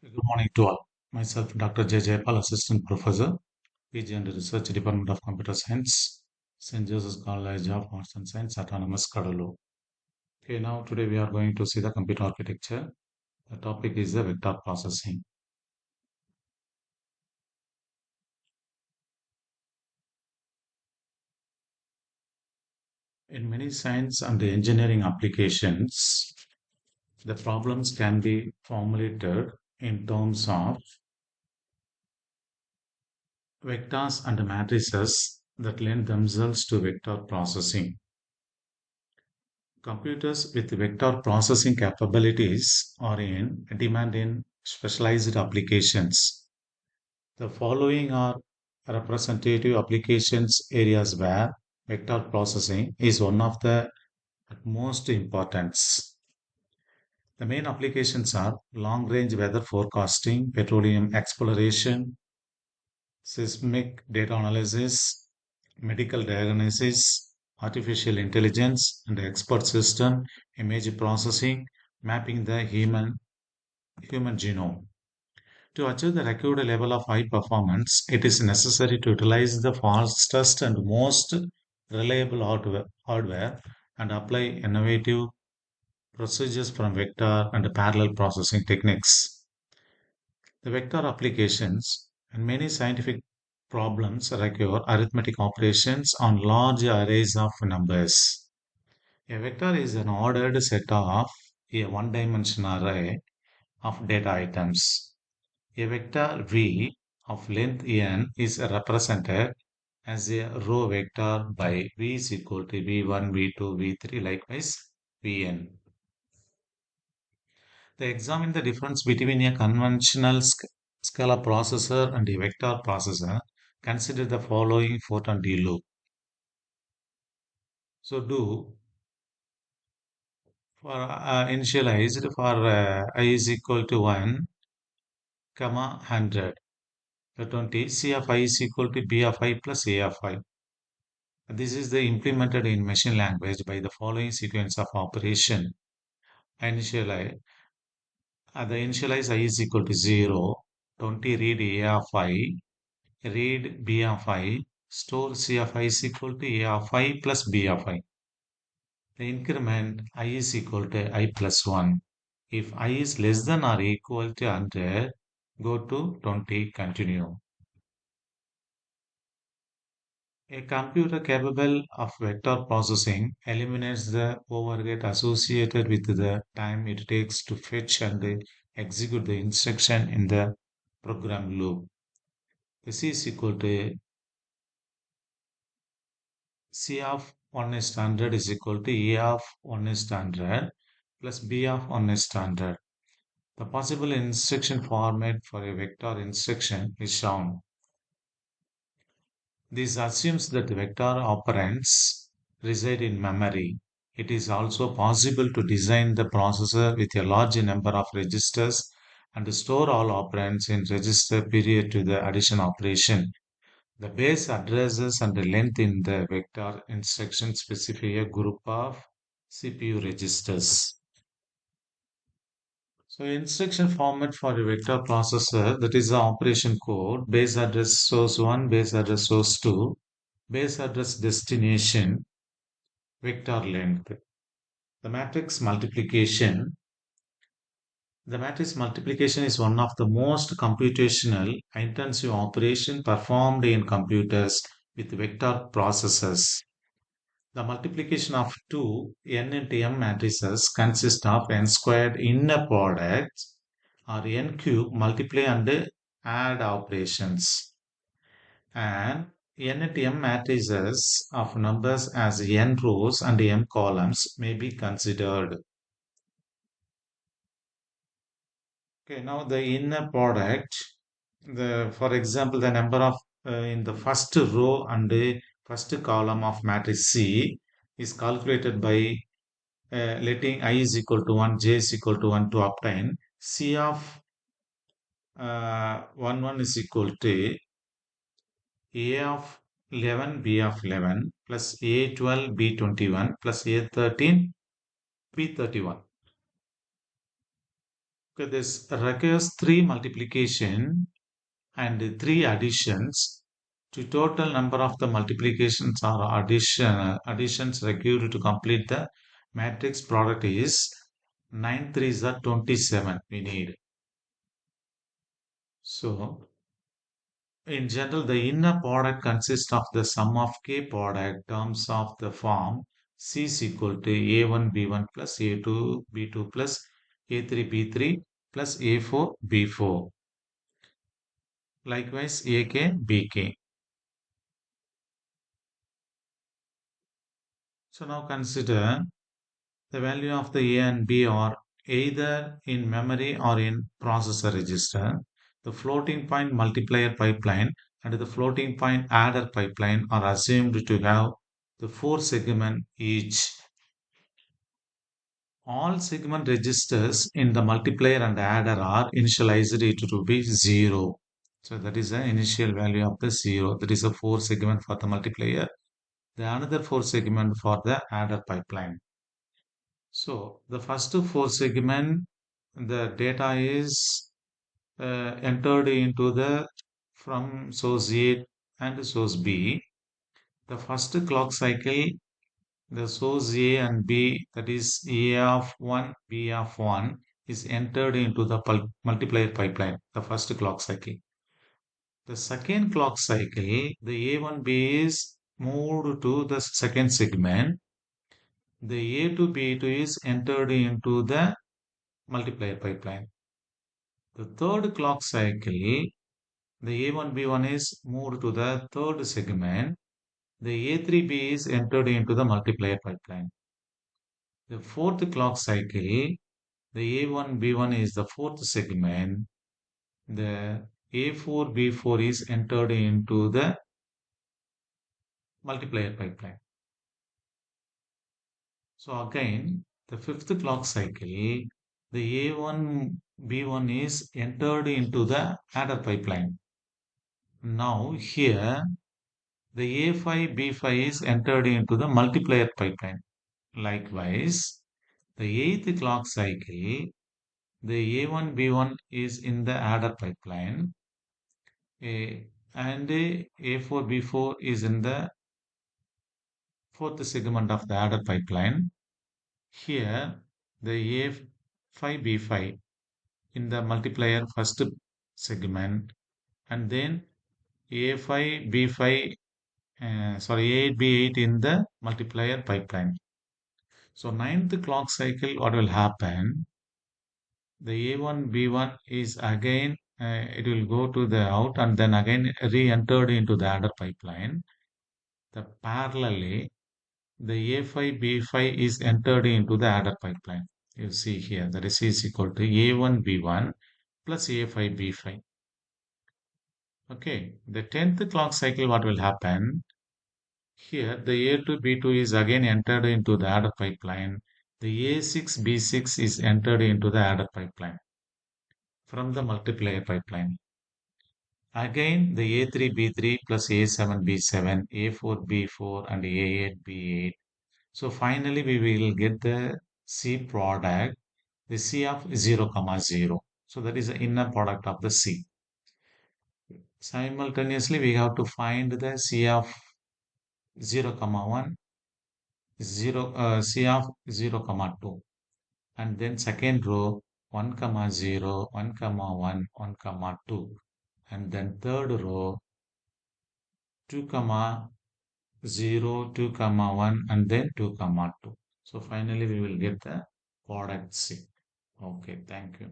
Good morning to all. Myself, Dr. J.J.Jayapal, Assistant Professor, PG and Research Department of Computer Science, St.Joseph College of Arts and Science, Autonomous Cuddalore. Okay, now today we are going to see the computer architecture. The topic is the vector processing. In many science and engineering applications, the problems can be formulated in terms of vectors and matrices that lend themselves to vector processing. Computers with vector processing capabilities are in demand in specialized applications. The following are representative applications areas where vector processing is one of the most importance. The main applications are long range weather forecasting, petroleum exploration, seismic data analysis, medical diagnosis, artificial intelligence, and expert system, image processing, mapping the human genome. To achieve the required level of high performance, it is necessary to utilize the fastest and most reliable hardware and apply innovative procedures from vector and parallel processing techniques. The vector applications and many scientific problems require arithmetic operations on large arrays of numbers. A vector is an ordered set of a one-dimensional array of data items. A vector v of length n is represented as a row vector by v is equal to v1, v2, v3, likewise vn. They examine the difference between a conventional scalar processor and a vector processor. Consider the following for-and-do loop. So do for initialized for I is equal to 1, comma 100. The 20 C of I is equal to B of I plus A of I. This is the implemented in machine language by the following sequence of operation. Initialize the initialize I is equal to 0, 20 read A of I, read B of I, store C of I is equal to A of I plus B of I. The increment I is equal to I plus 1. If I is less than or equal to 100, go to 20, continue. A computer capable of vector processing eliminates the overhead associated with the time it takes to fetch and execute the instruction in the program loop. This is equal to C of 1 is 100 is equal to A of 1 is 100 plus B of 1 is 100. The possible instruction format for a vector instruction is shown. This assumes that vector operands reside in memory. It is also possible to design the processor with a large number of registers and store all operands in register period to the addition operation. The base addresses and the length in the vector instruction specify a group of CPU registers. So instruction format for a vector processor, that is the operation code, base address source 1, base address source 2, base address destination, vector length. The matrix multiplication. The matrix multiplication is one of the most computational intensive operation performed in computers with vector processors. The multiplication of two n into m matrices consists of n squared inner products or n cube multiply and add operations, and n into m matrices of numbers as n rows and m columns may be considered. Okay, now the inner product, for example, the number of in the first row and the first column of matrix C is calculated by letting I is equal to 1, j is equal to 1 to obtain C of 1 1 is equal to A of 11 B of 11 plus A 12 B 21 plus A 13 B 31. Okay, this requires three multiplication and three additions. To total number of the multiplications or additions required to complete the matrix product is 9 threes are 27 we need. So in general, the inner product consists of the sum of k product terms of the form C is equal to A1 B1 plus A2 B2 plus A3 B3 plus A4 B4. Likewise, AK BK. So now consider the value of the A and B are either in memory or in processor register. The floating point multiplier pipeline and the floating point adder pipeline are assumed to have the four segment each. All segment registers in the multiplier and adder are initialized it to be 0. So that is the initial value of the 0. That is a four segment for the multiplier. The another four segment for the adder pipeline. So the first four segment, the data is entered into the from source A and source B. The first clock cycle, the source A and B, that is A of 1, B of 1, is entered into the multiplier pipeline, the first clock cycle. The second clock cycle, the A1B is moved to the second segment. The A2 B2 is entered into the multiplier pipeline. The third clock cycle, the A1 B1 is moved to the third segment. The A3B is entered into the multiplier pipeline. The fourth clock cycle, the A1 B1 is the fourth segment. The A4 B4 is entered into the multiplier pipeline. So again, the fifth clock cycle, the A1 B1 is entered into the adder pipeline. Now here the A5 B5 is entered into the multiplier pipeline. Likewise, the eighth clock cycle, the A1 B1 is in the adder pipeline, and A4 B4 is in the fourth segment of the adder pipeline. Here, the A5 B5 in the multiplier first segment, and then A5 B5 A8 B8 in the multiplier pipeline. So ninth clock cycle, what will happen? The A1 B1 is again it will go to the out and then again re-entered into the adder pipeline. The parallelly the A5 B5 is entered into the adder pipeline. You see here that is equal to A1 B1 plus A5 B5. Okay, the 10th clock cycle, what will happen? Here, the A2 B2 is again entered into the adder pipeline. The A6 B6 is entered into the adder pipeline from the multiplier pipeline. Again, the A3 B3 plus A7 B7, A4 B4, and A8 B8. So finally, we will get the C product, the C of 0, comma 0. So that is the inner product of the C. Simultaneously, we have to find the C of 0, comma 1, 0, C of 0, comma 2. And then second row 1, comma 0, 1, comma 1, 1, comma 2. And then third row 2, comma 0, 2, comma 1, and then 2, comma 2. So finally, we will get the product C. Okay, thank you.